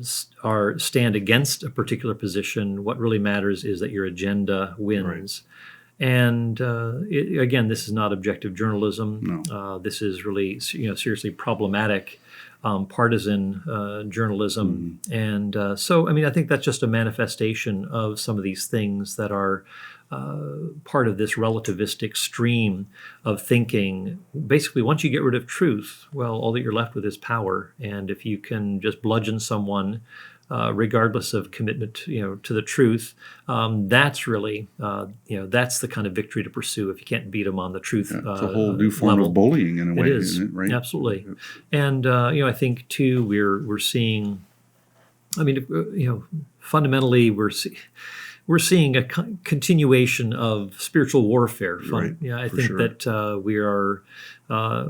C: stand against a particular position. What really matters is that your agenda wins. And again, this is not objective journalism.
A: No.
C: This is really, seriously problematic partisan journalism. And so, I mean, I think that's just a manifestation of some of these things that are part of this relativistic stream of thinking. Basically, once you get rid of truth, well, all that you're left with is power. And if you can just bludgeon someone, regardless of commitment, to the truth, that's really, that's the kind of victory to pursue. If you can't beat them on the truth,
A: It's a whole new form
C: level.
A: of bullying in a way,
C: It is,
A: isn't it? Right?
C: Absolutely. And I think too, we're seeing. I mean, fundamentally, we're seeing a continuation of spiritual warfare.
A: Right,
C: I
A: for
C: think
A: sure.
C: that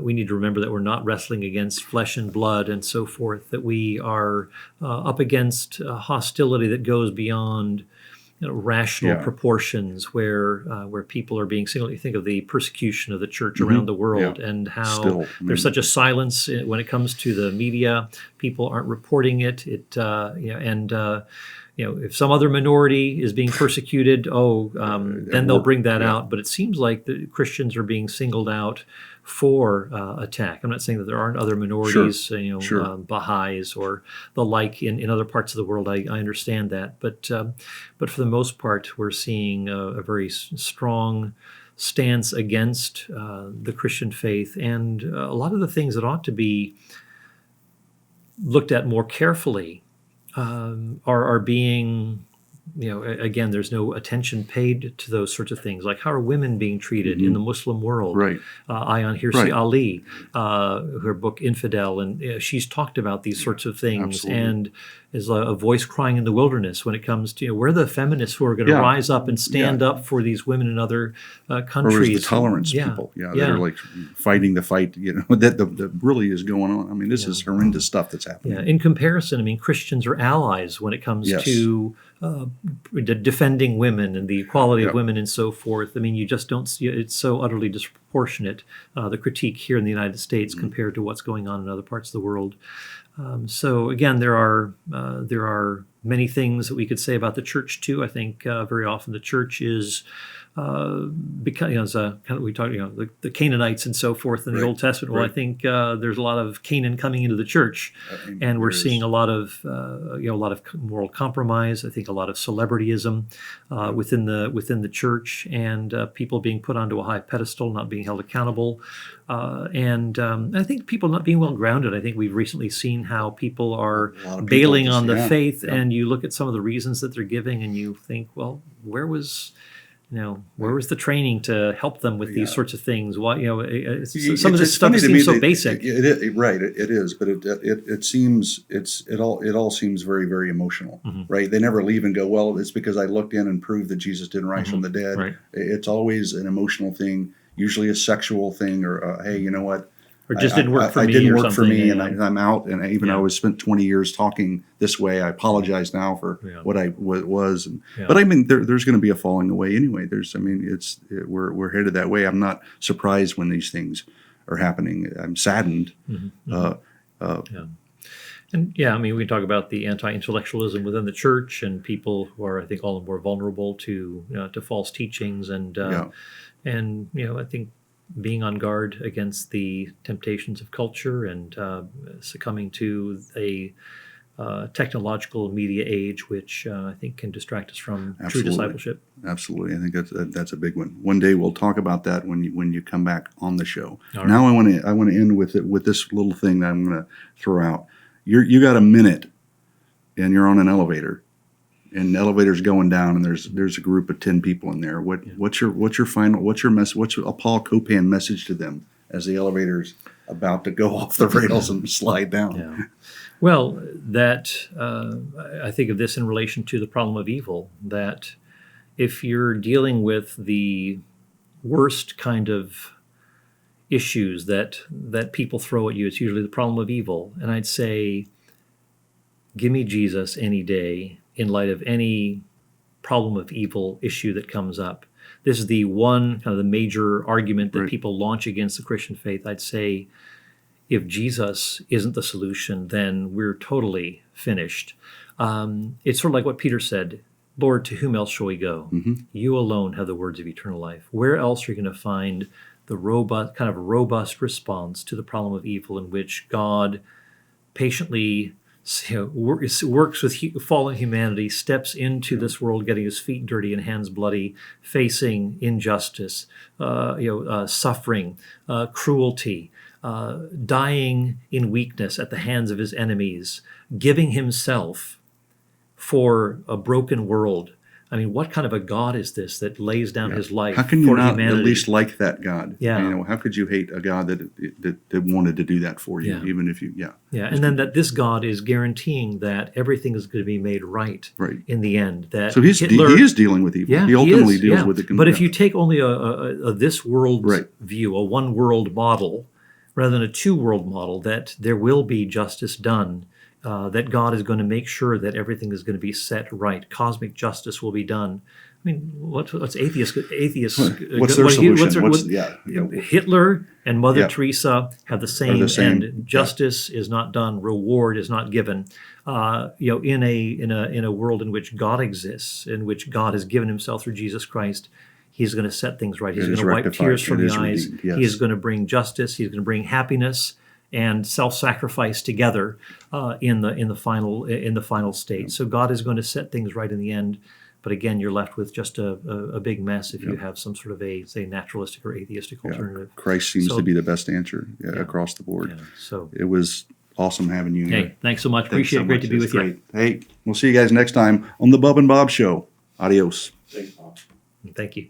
C: we need to remember that we're not wrestling against flesh and blood and so forth, that we are up against hostility that goes beyond rational
A: Yeah.
C: proportions, where people are being singled. You think of the persecution of the church around the world, and how
A: Still, I mean-
C: there's such a silence when it comes to the media. People aren't reporting it. If some other minority is being persecuted, then they'll bring that out. But it seems like the Christians are being singled out for attack. I'm not saying that there aren't other minorities,
A: Sure.
C: Baha'is or the like in other parts of the world. I understand that, but for the most part, we're seeing a very strong stance against the Christian faith, and a lot of the things that ought to be looked at more carefully are being, again, there's no attention paid to those sorts of things. Like, how are women being treated in the Muslim world?
A: Right.
C: Ayaan Hirsi
A: Right.
C: Ali, her book Infidel, and she's talked about these sorts of things,
A: Absolutely.
C: and is a voice crying in the wilderness when it comes to we're the feminists who are going to
A: Yeah.
C: rise up and stand up for these women in other countries.
A: Or is the tolerance people, that are like fighting the fight, that really is going on. I mean, this is horrendous stuff that's happening.
C: Yeah, in comparison, I mean, Christians are allies when it comes
A: Yes.
C: to defending women and the equality of
A: Yep.
C: women and so forth. I mean, you just don't see it's so utterly disproportionate, the critique here in the United States compared to what's going on in other parts of the world. So again, there are many things that we could say about the church too. I think very often the church is because we talk, the Canaanites and so forth in the
A: Right.
C: Old Testament. Well, I
A: Right.
C: think there's a lot of Canaan coming into the church, and we're seeing a lot of moral compromise. I think a lot of celebrityism within the church, and people being put onto a high pedestal, not being held accountable, and I think people not being well grounded. I think we've recently seen how people are
A: A lot of people
C: bailing
A: just-
C: on the
A: yeah,
C: faith,
A: yeah.
C: and you look at some of the reasons that they're giving, and you think, well, where was the training to help them with these sorts of things? Why, some of this stuff
A: funny to
C: seems
A: me
C: so
A: that
C: basic.
A: It is, but it seems it all seems very, very emotional, right? They never leave and go, well, it's because I looked in and proved that Jesus didn't rise from the dead.
C: Right.
A: It's always an emotional thing, usually a sexual thing, or hey, you know what?
C: Or just didn't work for
A: I
C: me
A: didn't
C: or
A: work for
C: something,
A: me,
C: yeah.
A: and I'm out. And even though I spent 20 years talking this way, I apologize now for what I was. But I mean, there's going to be a falling away anyway. We're headed that way. I'm not surprised when these things are happening. I'm saddened.
C: And I mean, we talk about the anti-intellectualism within the church, and people who are, I think, all the more vulnerable to false teachings, and I think being on guard against the temptations of culture, and succumbing to a technological media age, which I think can distract us from true
A: Absolutely.
C: discipleship.
A: Absolutely, I think that's a big one. One day we'll talk about that when you come back on the show.
C: All right.
A: Now I want to end with this little thing that I'm going to throw out. You got a minute, and you're on an elevator, and the elevator's going down, and there's a group of 10 people in there. What's your message? What's a Paul Copan message to them as the elevator's about to go off the rails and slide down?
C: Yeah. Well, that I think of this in relation to the problem of evil, that if you're dealing with the worst kind of issues that people throw at you, it's usually the problem of evil. And I'd say, give me Jesus any day in light of any problem of evil issue that comes up. This is the one kind of the major argument that people launch against the Christian faith. I'd say, if Jesus isn't the solution, then we're totally finished. It's sort of like what Peter said, Lord, to whom else shall we go? You alone have the words of eternal life. Where else are you going to find the robust response to the problem of evil in which God patiently works with fallen humanity, steps into this world, getting his feet dirty and hands bloody, facing injustice, suffering, cruelty, dying in weakness at the hands of his enemies, giving himself for a broken world. I mean, what kind of a God is this that lays down his life
A: How can you
C: for
A: not
C: humanity?
A: at least like that God?
C: Yeah.
A: How could you hate a God that wanted to do that for you,
C: Yeah.
A: even if you,
C: And then that this God is guaranteeing that everything is going to be made right,
A: Right.
C: in the end. That
A: So he is dealing with evil.
C: Yeah,
A: he ultimately
C: is,
A: deals
C: yeah.
A: with it.
C: But if you take only a this world
A: Right.
C: view, a one world model, rather than a two world model, that there will be justice done, that God is going to make sure that everything is going to be set right. Cosmic justice will be done. I mean, what's atheists?
A: What's their solution?
C: Hitler and Mother
A: Yeah.
C: Teresa have the same end. Justice is not done. Reward is not given. In a world in which God exists, in which God has given Himself through Jesus Christ, He's going to set things right. He's
A: It
C: going
A: is
C: to wipe
A: rectified.
C: tears from
A: It
C: the
A: is
C: eyes.
A: redeemed. Yes.
C: He is going to bring justice. He's going to bring happiness and self-sacrifice together in the final state. So God is going to set things right in the end. But again, you're left with just a big mess if you have some sort of a, say, naturalistic or atheistic alternative.
A: Christ seems to be the best answer across the board.
C: Yeah, so
A: it was awesome having you here.
C: Hey, thanks so much.
A: Thanks
C: Appreciate
A: so
C: it. Great
A: much.
C: to be
A: It's
C: with
A: great. Hey, we'll see you guys next time on the Bub and Bob Show. Adios.
B: Thanks, Bob.
C: you. Thank you.